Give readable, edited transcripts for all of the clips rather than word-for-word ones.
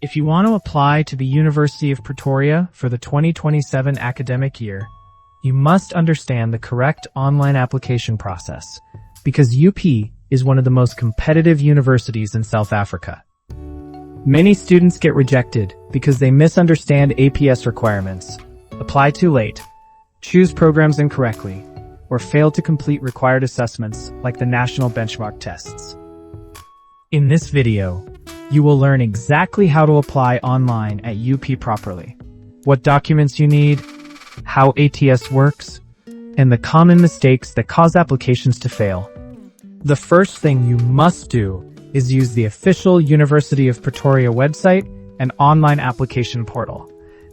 If you want to apply to the University of Pretoria for the 2027 academic year, you must understand the correct online application process, because UP is one of the most competitive universities in South Africa. Many students get rejected because they misunderstand APS requirements, apply too late, choose programs incorrectly, or fail to complete required assessments like the national benchmark tests. In this video, you will learn exactly how to apply online at UP properly, what documents you need, how ATS works, and the common mistakes that cause applications to fail. The first thing you must do is use the official University of Pretoria website and online application portal.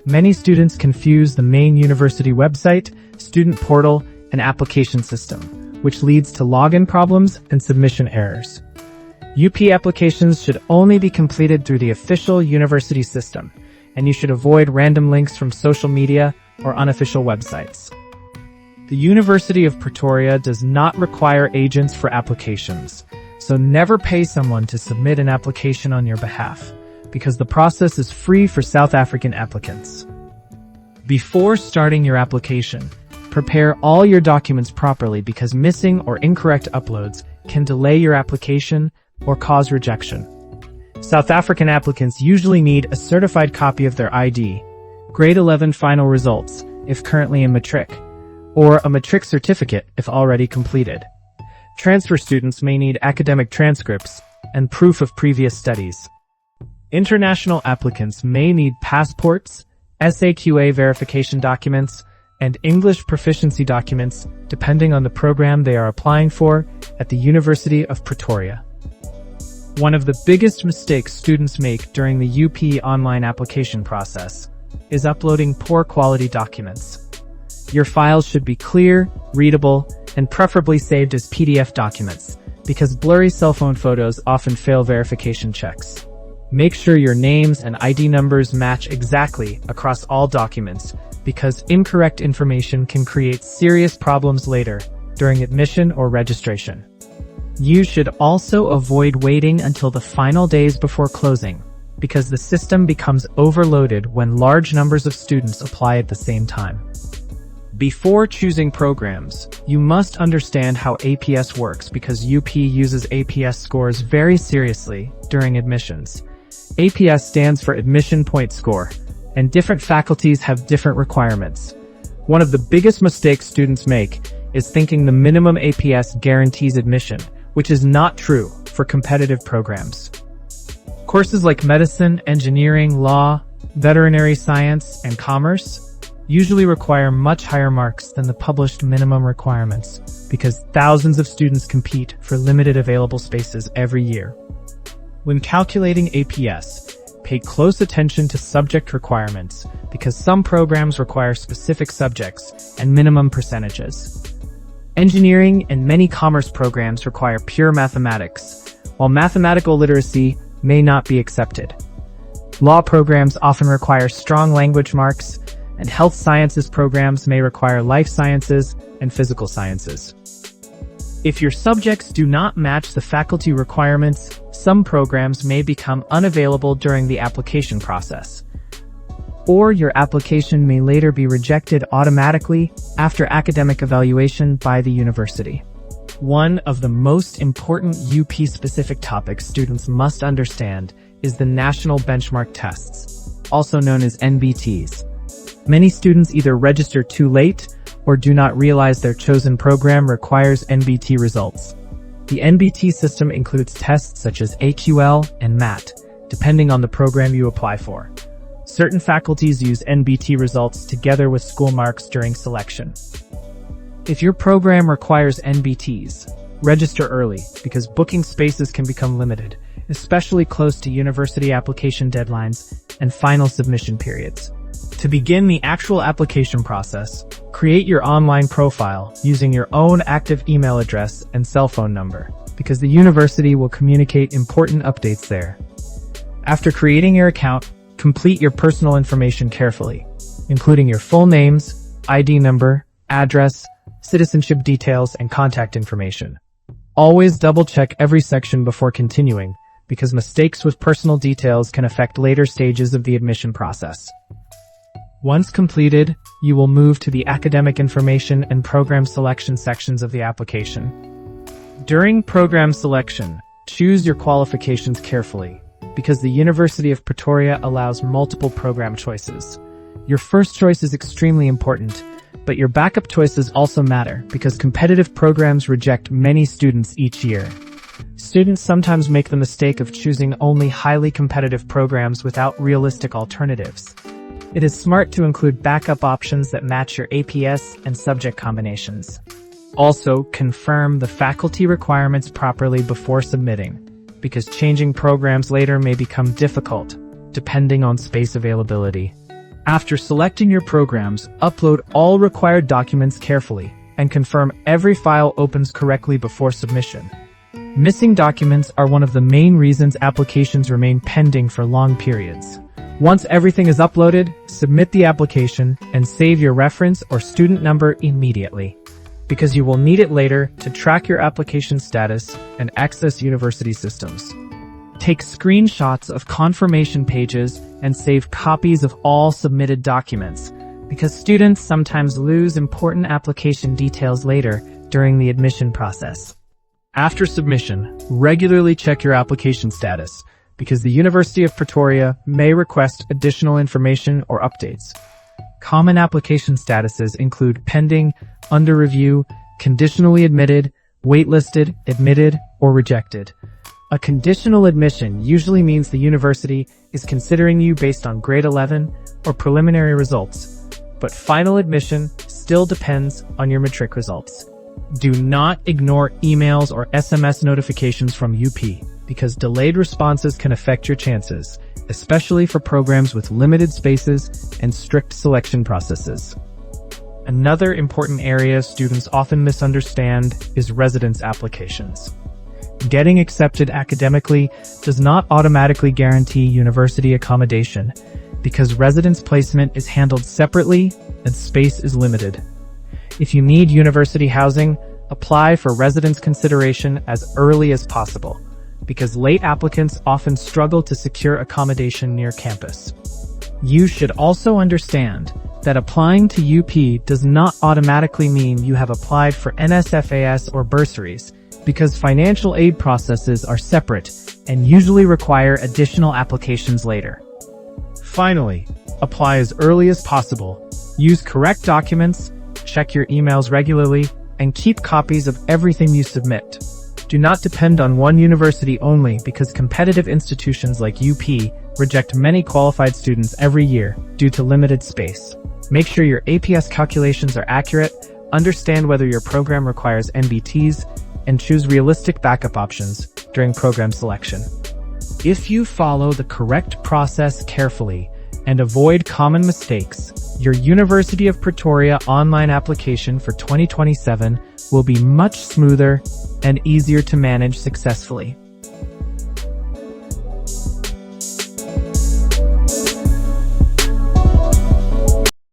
Many students confuse the main university website, student portal, and application system, which leads to login problems and submission errors. UP applications should only be completed through the official university system, and you should avoid random links from social media or unofficial websites. The University of Pretoria does not require agents for applications, so never pay someone to submit an application on your behalf, because the process is free for South African applicants. Before starting your application, prepare all your documents properly, because missing or incorrect uploads can delay your application or cause rejection. South African applicants usually need a certified copy of their ID, grade 11 final results if currently in matric, or a matric certificate if already completed. Transfer students may need academic transcripts and proof of previous studies. International applicants may need passports, SAQA verification documents, and English proficiency documents depending on the program they are applying for at the University of Pretoria. One of the biggest mistakes students make during the UP online application process is uploading poor quality documents. Your files should be clear, readable, and preferably saved as PDF documents, because blurry cell phone photos often fail verification checks. Make sure your names and ID numbers match exactly across all documents, because incorrect information can create serious problems later during admission or registration. You should also avoid waiting until the final days before closing, because the system becomes overloaded when large numbers of students apply at the same time. Before choosing programs, you must understand how APS works, because UP uses APS scores very seriously during admissions. APS stands for Admission Point Score, and different faculties have different requirements. One of the biggest mistakes students make is thinking the minimum APS guarantees admission, which is not true for competitive programs. Courses like medicine, engineering, law, veterinary science, and commerce usually require much higher marks than the published minimum requirements, because thousands of students compete for limited available spaces every year. When calculating APS, pay close attention to subject requirements, because some programs require specific subjects and minimum percentages. Engineering and many commerce programs require pure mathematics, while mathematical literacy may not be accepted. Law programs often require strong language marks, and health sciences programs may require life sciences and physical sciences. If your subjects do not match the faculty requirements, some programs may become unavailable during the application process, or your application may later be rejected automatically after academic evaluation by the university. One of the most important UP-specific topics students must understand is the national benchmark tests, also known as NBTs. Many students either register too late or do not realize their chosen program requires NBT results. The NBT system includes tests such as AQL and MAT, depending on the program you apply for. Certain faculties use NBT results together with school marks during selection. If your program requires NBTs, register early, because booking spaces can become limited, especially close to university application deadlines and final submission periods. To begin the actual application process, create your online profile using your own active email address and cell phone number, because the university will communicate important updates there. After creating your account, complete your personal information carefully, including your full names, ID number, address, citizenship details, and contact information. Always double-check every section before continuing, because mistakes with personal details can affect later stages of the admission process. Once completed, you will move to the academic information and program selection sections of the application. During program selection, choose your qualifications carefully, because the University of Pretoria allows multiple program choices. Your first choice is extremely important, but your backup choices also matter because competitive programs reject many students each year. Students sometimes make the mistake of choosing only highly competitive programs without realistic alternatives. It is smart to include backup options that match your APS and subject combinations. Also, confirm the faculty requirements properly before submitting, because changing programs later may become difficult, depending on space availability. After selecting your programs, upload all required documents carefully and confirm every file opens correctly before submission. Missing documents are one of the main reasons applications remain pending for long periods. Once everything is uploaded, submit the application and save your reference or student number immediately, because you will need it later to track your application status and access university systems. Take screenshots of confirmation pages and save copies of all submitted documents, because students sometimes lose important application details later during the admission process. After submission, regularly check your application status, because the University of Pretoria may request additional information or updates. Common application statuses include pending, under review, conditionally admitted, waitlisted, admitted, or rejected. A conditional admission usually means the university is considering you based on grade 11 or preliminary results, but final admission still depends on your matric results. Do not ignore emails or SMS notifications from UP, because delayed responses can affect your chances, especially for programs with limited spaces and strict selection processes. Another important area students often misunderstand is residence applications. Getting accepted academically does not automatically guarantee university accommodation, because residence placement is handled separately and space is limited. If you need university housing, apply for residence consideration as early as possible, because late applicants often struggle to secure accommodation near campus. You should also understand that applying to UP does not automatically mean you have applied for NSFAS or bursaries, because financial aid processes are separate and usually require additional applications later. Finally, apply as early as possible. Use correct documents, check your emails regularly, and keep copies of everything you submit. Do not depend on one university only, because competitive institutions like UP reject many qualified students every year due to limited space. Make sure your APS calculations are accurate, understand whether your program requires NBTs, and choose realistic backup options during program selection. If you follow the correct process carefully and avoid common mistakes, your University of Pretoria online application for 2027 will be much smoother and easier to manage successfully.